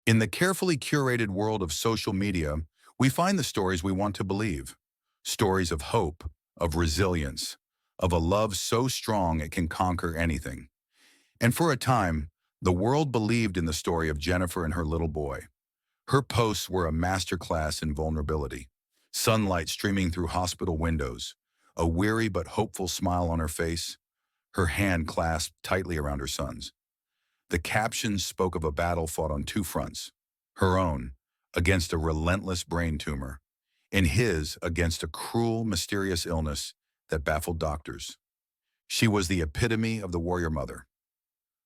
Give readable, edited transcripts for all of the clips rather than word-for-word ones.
In the carefully curated world of social media, we find the stories we want to believe. Stories of hope, of resilience, of a love so strong it can conquer anything. And for a time, the world believed in the story of Jennifer and her little boy. Her posts were a masterclass in vulnerability. Sunlight streaming through hospital windows, a weary but hopeful smile on her face, her hand clasped tightly around her son's. The captions spoke of a battle fought on two fronts: her own, against a relentless brain tumor, and his against a cruel, mysterious illness that baffled doctors. She was the epitome of the warrior mother.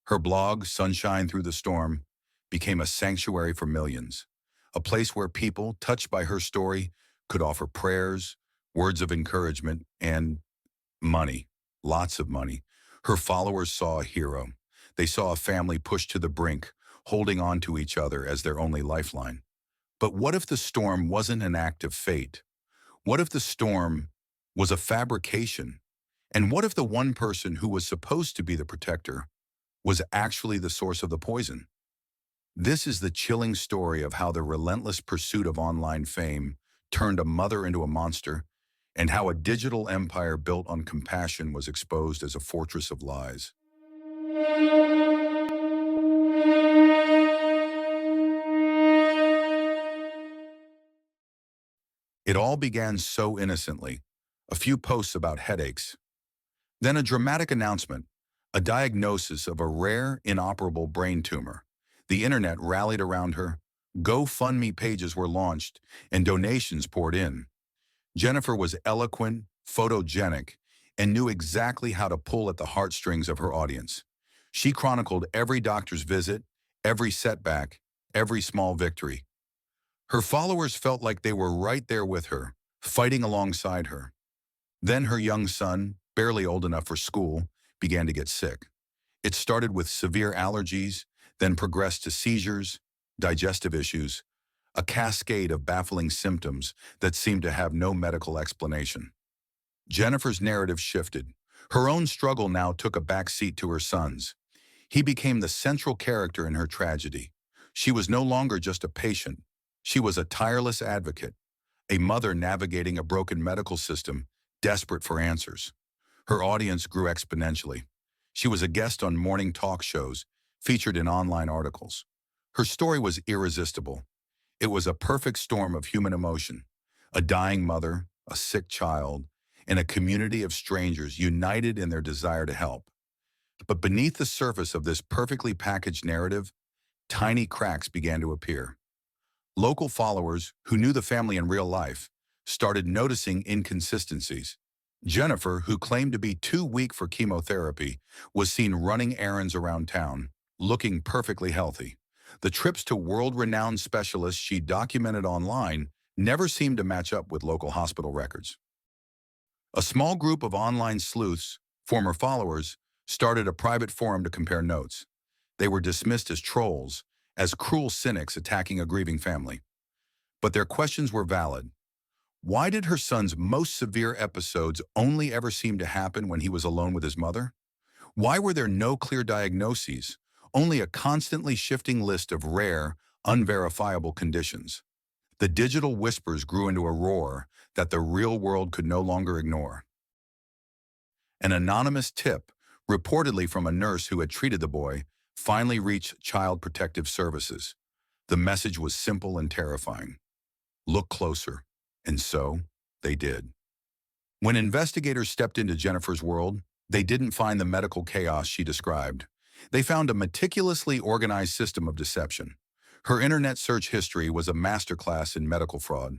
Her blog, Sunshine Through the Storm, became a sanctuary for millions, a place where people, touched by her story, could offer prayers, words of encouragement, and money, lots of money. Her followers saw a hero. They saw a family pushed to the brink, holding on to each other as their only lifeline. But what if the storm wasn't an act of fate? What if the storm was a fabrication? And what if the one person who was supposed to be the protector was actually the source of the poison? This is the chilling story of how the relentless pursuit of online fame turned a mother into a monster, and how a digital empire built on compassion was exposed as a fortress of lies. It all began so innocently: a few posts about headaches, then a dramatic announcement, a diagnosis of a rare, inoperable brain tumor. The internet rallied around her, GoFundMe pages were launched, and donations poured in. Jennifer was eloquent, photogenic, and knew exactly how to pull at the heartstrings of her audience. She chronicled every doctor's visit, every setback, every small victory. Her followers felt like they were right there with her, fighting alongside her. Then her young son, barely old enough for school, began to get sick. It started with severe allergies, then progressed to seizures, digestive issues, a cascade of baffling symptoms that seemed to have no medical explanation. Jennifer's narrative shifted. Her own struggle now took a back seat to her son's. He became the central character in her tragedy. She was no longer just a patient. She was a tireless advocate, a mother navigating a broken medical system, desperate for answers. Her audience grew exponentially. She was a guest on morning talk shows, featured in online articles. Her story was irresistible. It was a perfect storm of human emotion: a dying mother, a sick child, and a community of strangers united in their desire to help. But beneath the surface of this perfectly packaged narrative, tiny cracks began to appear. Local followers, who knew the family in real life, started noticing inconsistencies. Jennifer, who claimed to be too weak for chemotherapy, was seen running errands around town, looking perfectly healthy. The trips to world-renowned specialists she documented online never seemed to match up with local hospital records. A small group of online sleuths, former followers, started a private forum to compare notes. They were dismissed as trolls, as cruel cynics attacking a grieving family. But their questions were valid. Why did her son's most severe episodes only ever seem to happen when he was alone with his mother? Why were there no clear diagnoses, only a constantly shifting list of rare, unverifiable conditions? The digital whispers grew into a roar that the real world could no longer ignore. An anonymous tip, reportedly from a nurse who had treated the boy, finally reached Child Protective Services. The message was simple and terrifying: look closer. And so, they did. When investigators stepped into Jennifer's world, they didn't find the medical chaos she described. They found a meticulously organized system of deception. Her internet search history was a masterclass in medical fraud.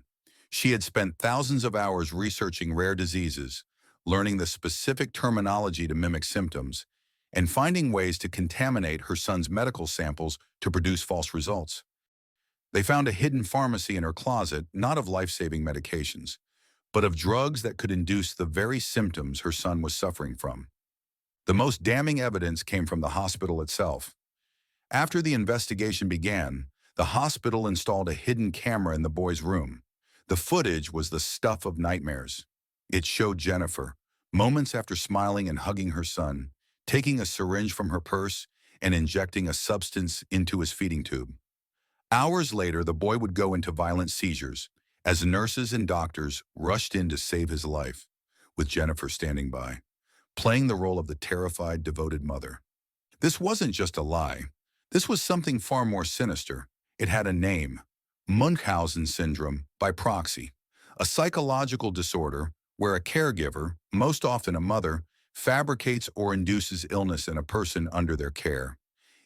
She had spent thousands of hours researching rare diseases, learning the specific terminology to mimic symptoms, and finding ways to contaminate her son's medical samples to produce false results. They found a hidden pharmacy in her closet, not of life-saving medications, but of drugs that could induce the very symptoms her son was suffering from. The most damning evidence came from the hospital itself. After the investigation began, the hospital installed a hidden camera in the boy's room. The footage was the stuff of nightmares. It showed Jennifer, moments after smiling and hugging her son, taking a syringe from her purse and injecting a substance into his feeding tube. Hours later, the boy would go into violent seizures as nurses and doctors rushed in to save his life, with Jennifer standing by, playing the role of the terrified, devoted mother. This wasn't just a lie. This was something far more sinister. It had a name: Munchausen syndrome by proxy, a psychological disorder where a caregiver, most often a mother, fabricates or induces illness in a person under their care.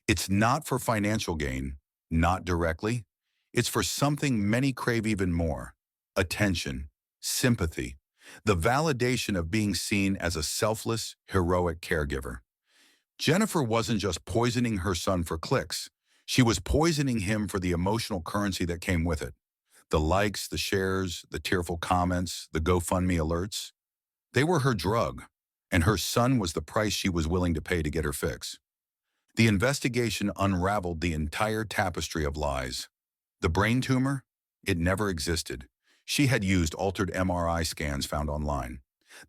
It's not for financial gain, not directly. It's for something many crave even more: attention, sympathy, the validation of being seen as a selfless, heroic caregiver. Jennifer wasn't just poisoning her son for clicks. She was poisoning him for the emotional currency that came with it. The likes, the shares, the tearful comments, the GoFundMe alerts. They were her drug, and her son was the price she was willing to pay to get her fix. The investigation unraveled the entire tapestry of lies. The brain tumor? It never existed. She had used altered MRI scans found online.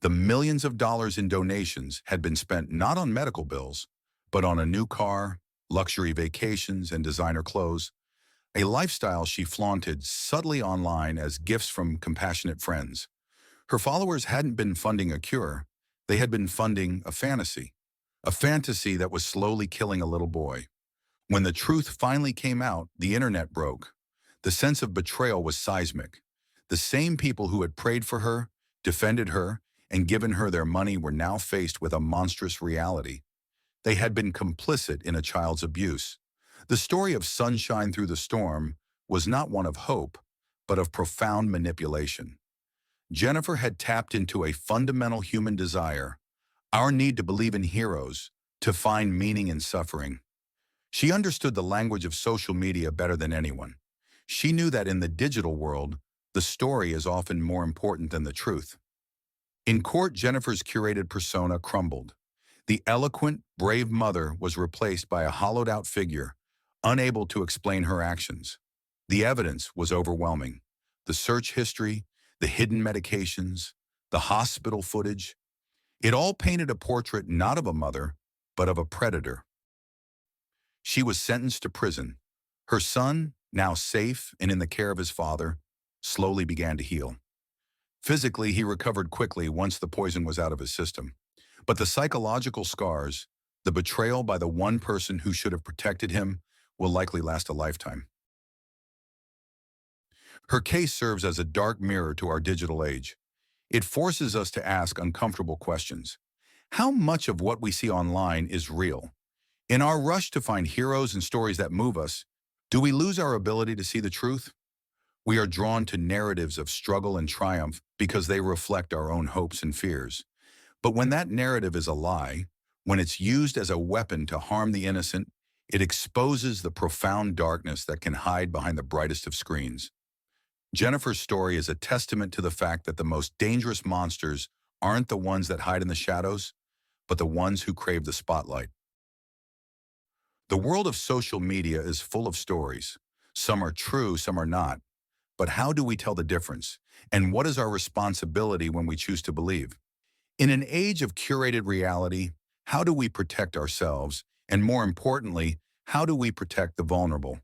The millions of dollars in donations had been spent not on medical bills, but on a new car, luxury vacations, and designer clothes, a lifestyle she flaunted subtly online as gifts from compassionate friends. Her followers hadn't been funding a cure. They had been funding a fantasy that was slowly killing a little boy. When the truth finally came out, the internet broke. The sense of betrayal was seismic. The same people who had prayed for her, defended her, and given her their money were now faced with a monstrous reality. They had been complicit in a child's abuse. The story of sunshine through the storm was not one of hope, but of profound manipulation. Jennifer had tapped into a fundamental human desire, our need to believe in heroes, to find meaning in suffering. She understood the language of social media better than anyone. She knew that in the digital world, the story is often more important than the truth. In court, Jennifer's curated persona crumbled. The eloquent, brave mother was replaced by a hollowed-out figure, unable to explain her actions. The evidence was overwhelming. The search history, the hidden medications, the hospital footage. It all painted a portrait not of a mother, but of a predator. She was sentenced to prison. Her son, now safe and in the care of his father, slowly began to heal. Physically, he recovered quickly once the poison was out of his system. But the psychological scars, the betrayal by the one person who should have protected him, will likely last a lifetime. Her case serves as a dark mirror to our digital age. It forces us to ask uncomfortable questions. How much of what we see online is real? In our rush to find heroes and stories that move us, do we lose our ability to see the truth? We are drawn to narratives of struggle and triumph because they reflect our own hopes and fears. But when that narrative is a lie, when it's used as a weapon to harm the innocent, it exposes the profound darkness that can hide behind the brightest of screens. Jennifer's story is a testament to the fact that the most dangerous monsters aren't the ones that hide in the shadows, but the ones who crave the spotlight. The world of social media is full of stories. Some are true, some are not. But how do we tell the difference? And what is our responsibility when we choose to believe? In an age of curated reality, how do we protect ourselves? And more importantly, how do we protect the vulnerable?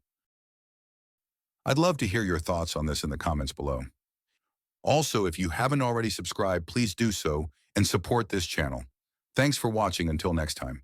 I'd love to hear your thoughts on this in the comments below. Also, if you haven't already subscribed, please do so and support this channel. Thanks for watching. Until next time.